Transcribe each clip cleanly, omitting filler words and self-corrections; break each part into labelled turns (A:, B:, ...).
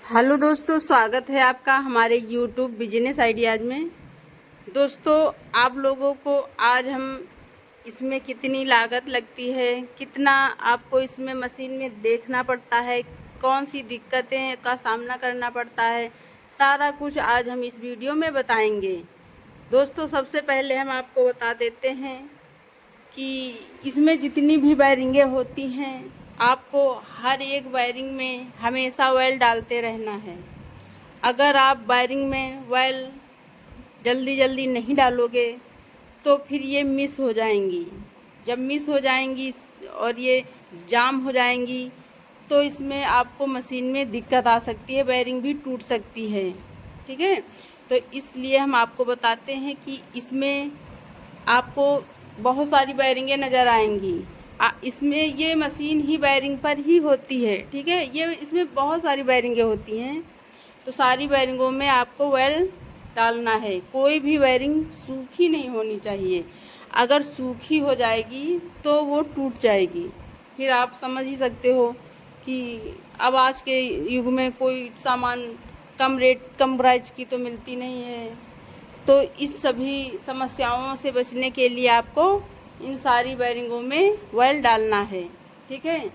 A: Hello दोस्तों, स्वागत है आपका हमारे यूट्यूब बिजनेस आइडियाज़ में। दोस्तों, आप लोगों को आज हम इसमें कितनी लागत लगती है, कितना आपको इसमें मशीन में देखना पड़ता है, कौन सी दिक्कतें का सामना करना पड़ता है, सारा कुछ आज हम इस वीडियो में बताएंगे। दोस्तों, सबसे पहले हम आपको बता देते हैं कि इसमें जितनी भी वायरिंगें होती हैं, आपको हर एक वायरिंग में हमेशा ऑयल डालते रहना है। अगर आप वायरिंग में ऑयल जल्दी जल्दी नहीं डालोगे तो फिर ये मिस हो जाएंगी। जब मिस हो जाएंगी और ये जाम हो जाएंगी तो इसमें आपको मशीन में दिक्कत आ सकती है, वायरिंग भी टूट सकती है। ठीक है, तो इसलिए हम आपको बताते हैं कि इसमें आपको बहुत सारी वायरिंगें नज़र आएंगी। इसमें ये मशीन ही वायरिंग पर ही होती है। ठीक है, ये इसमें बहुत सारी वायरिंगें होती हैं, तो सारी वायरिंगों में आपको ऑयल डालना है। कोई भी वायरिंग सूखी नहीं होनी चाहिए। अगर सूखी हो जाएगी तो वो टूट जाएगी। फिर आप समझ ही सकते हो कि अब आज के युग में कोई सामान कम रेट कम प्राइस की तो मिलती नहीं है। तो इस सभी समस्याओं से बचने के लिए आपको इन सारी वायरिंगों में ऑयल डालना है। ठीक है,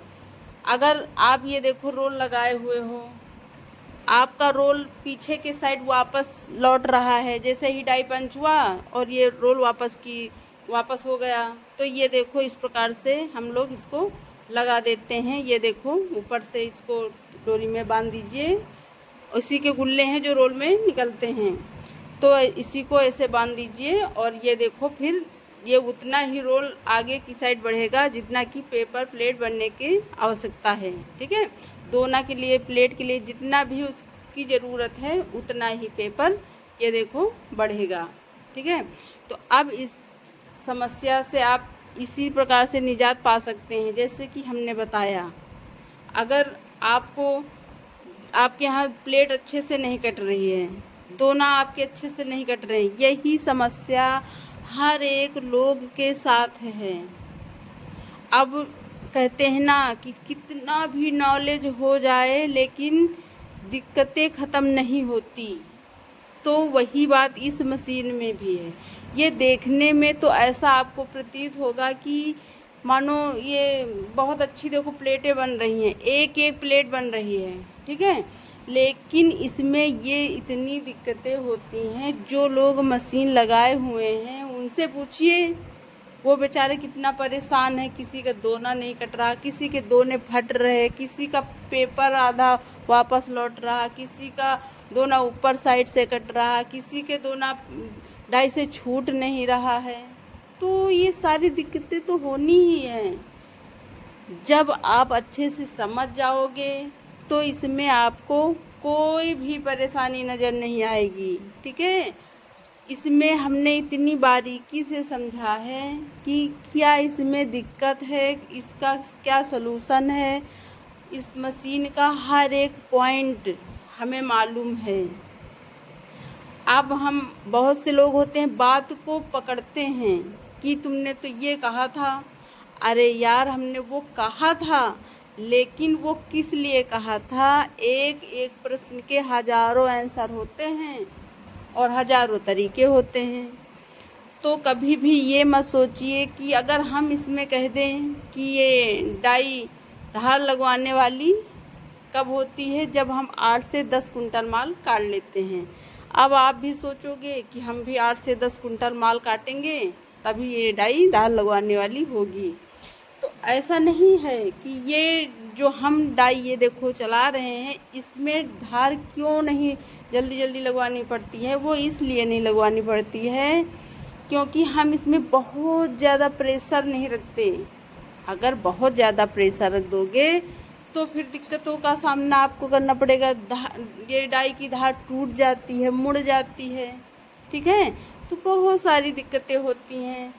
A: अगर आप ये देखो रोल लगाए हुए हो, आपका रोल पीछे के साइड वापस लौट रहा है, जैसे ही डाई पंच हुआ और ये रोल वापस हो गया, तो ये देखो इस प्रकार से हम लोग इसको लगा देते हैं। ये देखो ऊपर से इसको डोरी में बांध दीजिए। उसी के गुल्ले हैं जो रोल में निकलते हैं, तो इसी को ऐसे बांध दीजिए और ये देखो फिर ये उतना ही रोल आगे की साइड बढ़ेगा जितना कि पेपर प्लेट बनने की आवश्यकता है। ठीक है, दोना के लिए प्लेट के लिए जितना भी उसकी ज़रूरत है उतना ही पेपर ये देखो बढ़ेगा। ठीक है, तो अब इस समस्या से आप इसी प्रकार से निजात पा सकते हैं जैसे कि हमने बताया। अगर आपके यहाँ प्लेट अच्छे से नहीं कट रही है, दोना आपके अच्छे से नहीं कट रहे, यही समस्या हर एक लोग के साथ है। अब कहते हैं ना कि कितना भी नॉलेज हो जाए लेकिन दिक्कतें ख़त्म नहीं होती, तो वही बात इस मशीन में भी है। ये देखने में तो ऐसा आपको प्रतीत होगा कि मानो ये बहुत अच्छी देखो प्लेटें बन रही हैं, एक एक प्लेट बन रही है। ठीक है, लेकिन इसमें ये इतनी दिक्कतें होती हैं। जो लोग मशीन लगाए हुए हैं उनसे पूछिए, वो बेचारे कितना परेशान है। किसी का दोना नहीं कट रहा, किसी के दोने फट रहे, किसी का पेपर आधा वापस लौट रहा, किसी का दोना ऊपर साइड से कट रहा, किसी के दोना डाई से छूट नहीं रहा है। तो ये सारी दिक्कतें तो होनी ही हैं। जब आप अच्छे से समझ जाओगे तो इसमें आपको कोई भी परेशानी नज़र नहीं आएगी। ठीक है, इसमें हमने इतनी बारीकी से समझा है कि क्या इसमें दिक्कत है, इसका क्या सलूशन है। इस मशीन का हर एक पॉइंट हमें मालूम है। अब हम बहुत से लोग होते हैं बात को पकड़ते हैं कि तुमने तो ये कहा था। अरे यार, हमने वो कहा था, लेकिन वो किस लिए कहा था। एक एक प्रश्न के हजारों आंसर होते हैं और हजारों तरीके होते हैं। तो कभी भी ये मत सोचिए कि अगर हम इसमें कह दें कि ये डाई धार लगवाने वाली कब होती है, जब हम 8 से 10 कुंटल माल काट लेते हैं। अब आप भी सोचोगे कि हम भी 8 से 10 कुंटल माल काटेंगे तभी ये डाई धार लगवाने वाली होगी। तो ऐसा नहीं है कि ये जो हम डाई ये देखो चला रहे हैं, इसमें धार क्यों नहीं जल्दी जल्दी लगवानी पड़ती है। वो इसलिए नहीं लगवानी पड़ती है क्योंकि हम इसमें बहुत ज़्यादा प्रेशर नहीं रखते। अगर बहुत ज़्यादा प्रेशर रख दोगे तो फिर दिक्कतों का सामना आपको करना पड़ेगा। ये डाई की धार टूट जाती है, मुड़ जाती है। ठीक है, तो बहुत सारी दिक्कतें होती हैं।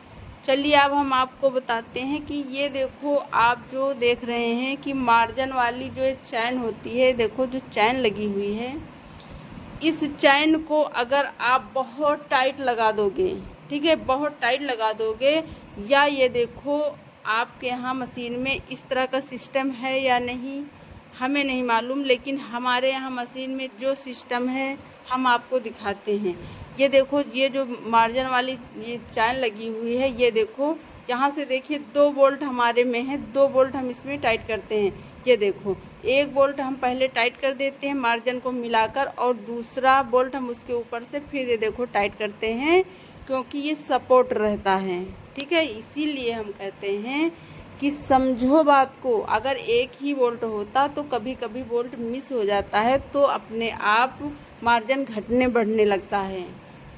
A: चलिए अब हम आपको बताते हैं कि ये देखो, आप जो देख रहे हैं कि मार्जिन वाली जो चैन होती है, देखो जो चैन लगी हुई है, इस चैन को अगर आप बहुत टाइट लगा दोगे, ठीक है, बहुत टाइट लगा दोगे, या ये देखो आपके यहाँ मशीन में इस तरह का सिस्टम है या नहीं, हमें नहीं मालूम, लेकिन हमारे यहाँ मशीन में जो सिस्टम है हम आपको दिखाते हैं। ये देखो, ये जो मार्जिन वाली ये चैन लगी हुई है, ये देखो, जहाँ से देखिए 2 बोल्ट हमारे में है, 2 बोल्ट हम इसमें टाइट करते हैं। ये देखो, 1 बोल्ट हम पहले टाइट कर देते हैं मार्जिन को मिलाकर, और दूसरा बोल्ट हम उसके ऊपर से फिर ये देखो टाइट करते हैं, क्योंकि ये सपोर्ट रहता है। ठीक है, इसीलिए हम कहते हैं कि समझो बात को। अगर एक ही बोल्ट होता तो कभी कभी बोल्ट मिस हो जाता है, तो अपने आप मार्जिन घटने बढ़ने लगता है।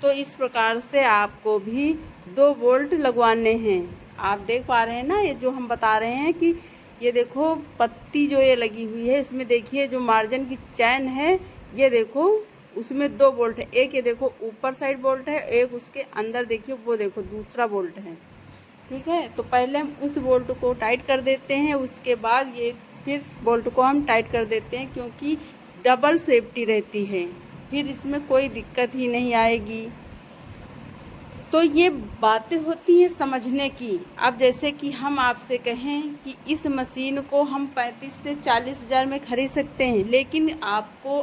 A: तो इस प्रकार से आपको भी 2 बोल्ट लगवाने हैं। आप देख पा रहे हैं ना, ये जो हम बता रहे हैं कि ये देखो पत्ती जो ये लगी हुई है, इसमें देखिए जो मार्जिन की चैन है, ये देखो उसमें 2 बोल्ट है। एक ये देखो ऊपर साइड बोल्ट है, एक उसके अंदर देखिए, वो देखो दूसरा बोल्ट है। ठीक है, तो पहले हम उस बोल्ट को टाइट कर देते हैं, उसके बाद ये फिर बोल्ट को हम टाइट कर देते हैं, क्योंकि डबल सेफ्टी रहती है, फिर इसमें कोई दिक्कत ही नहीं आएगी। तो ये बातें होती हैं समझने की। अब जैसे कि हम आपसे कहें कि इस मशीन को हम 35 से 40 हज़ार में ख़रीद सकते हैं, लेकिन आपको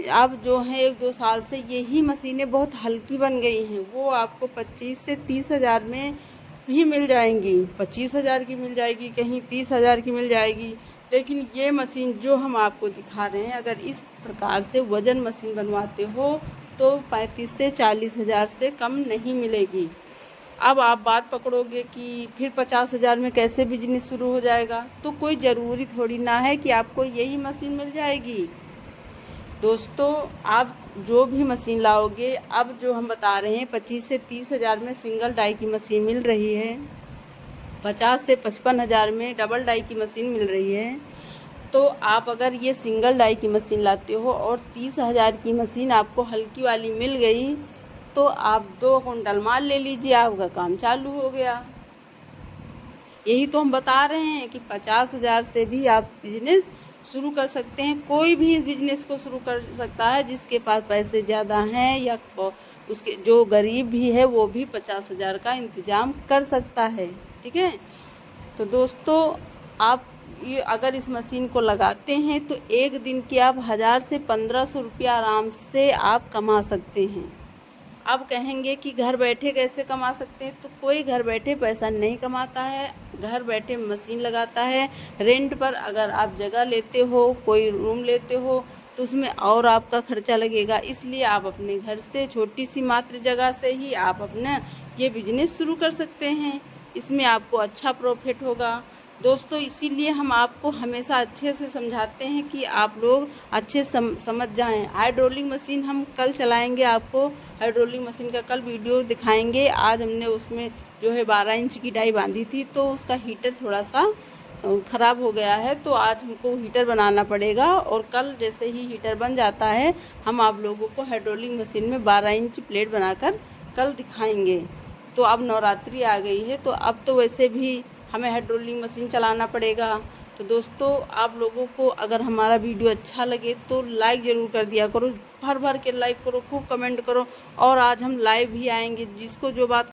A: अब जो है 1-2 साल से यही मशीनें बहुत हल्की बन गई हैं, वो आपको 25 से 30 हज़ार में भी मिल जाएंगी। 25 हज़ार की मिल जाएगी, कहीं 30 हज़ार की मिल जाएगी। लेकिन ये मशीन जो हम आपको दिखा रहे हैं, अगर इस प्रकार से वज़न मशीन बनवाते हो तो 35 से 40 हज़ार से कम नहीं मिलेगी। अब आप बात पकड़ोगे कि फिर 50 हज़ार में कैसे बिजनेस शुरू हो जाएगा, तो कोई ज़रूरी थोड़ी ना है कि आपको यही मशीन मिल जाएगी। दोस्तों, आप जो भी मशीन लाओगे, अब जो हम बता रहे हैं 25 से 30 हज़ार में सिंगल डाई की मशीन मिल रही है, 50 से 55 हज़ार में डबल डाई की मशीन मिल रही है। तो आप अगर ये सिंगल डाई की मशीन लाते हो और 30 हज़ार की मशीन आपको हल्की वाली मिल गई, तो आप 2 कुंटल माल ले लीजिए, आपका काम चालू हो गया। यही तो हम बता रहे हैं कि 50 हज़ार से भी आप बिजनेस शुरू कर सकते हैं। कोई भी इस बिजनेस को शुरू कर सकता है, जिसके पास पैसे ज़्यादा हैं या उसके जो गरीब भी है वो भी 50 हज़ार का इंतज़ाम कर सकता है। ठीक है, तो दोस्तों, आप ये अगर इस मशीन को लगाते हैं तो एक दिन के आप 1000 से 1500 रुपया आराम से आप कमा सकते हैं। अब कहेंगे कि घर बैठे कैसे कमा सकते हैं, तो कोई घर बैठे पैसा नहीं कमाता है। घर बैठे मशीन लगाता है। रेंट पर अगर आप जगह लेते हो, कोई रूम लेते हो, तो उसमें और आपका खर्चा लगेगा। इसलिए आप अपने घर से छोटी सी मात्र जगह से ही आप अपना ये बिजनेस शुरू कर सकते हैं। इसमें आपको अच्छा प्रॉफिट होगा। दोस्तों, इसीलिए हम आपको हमेशा अच्छे से समझाते हैं कि आप लोग अच्छे समझ जाएं। हाइड्रोलिक मशीन हम कल चलाएंगे, आपको हाइड्रोलिक मशीन का कल वीडियो दिखाएंगे। आज हमने उसमें जो है 12 इंच की डाई बांधी थी, तो उसका हीटर थोड़ा सा ख़राब हो गया है, तो आज हमको हीटर बनाना पड़ेगा। और कल जैसे ही हीटर बन जाता है, हम आप लोगों को हाइड्रोलिक मशीन में 12 इंच प्लेट बनाकर कल दिखाएंगे। तो अब नवरात्रि आ गई है, तो अब तो वैसे भी हमें हाइड्रोलिक मशीन चलाना पड़ेगा। तो दोस्तों, आप लोगों को अगर हमारा वीडियो अच्छा लगे तो लाइक ज़रूर कर दिया करो, भर भर के लाइक करो, खूब कमेंट करो। और आज हम लाइव भी आएंगे, जिसको जो बात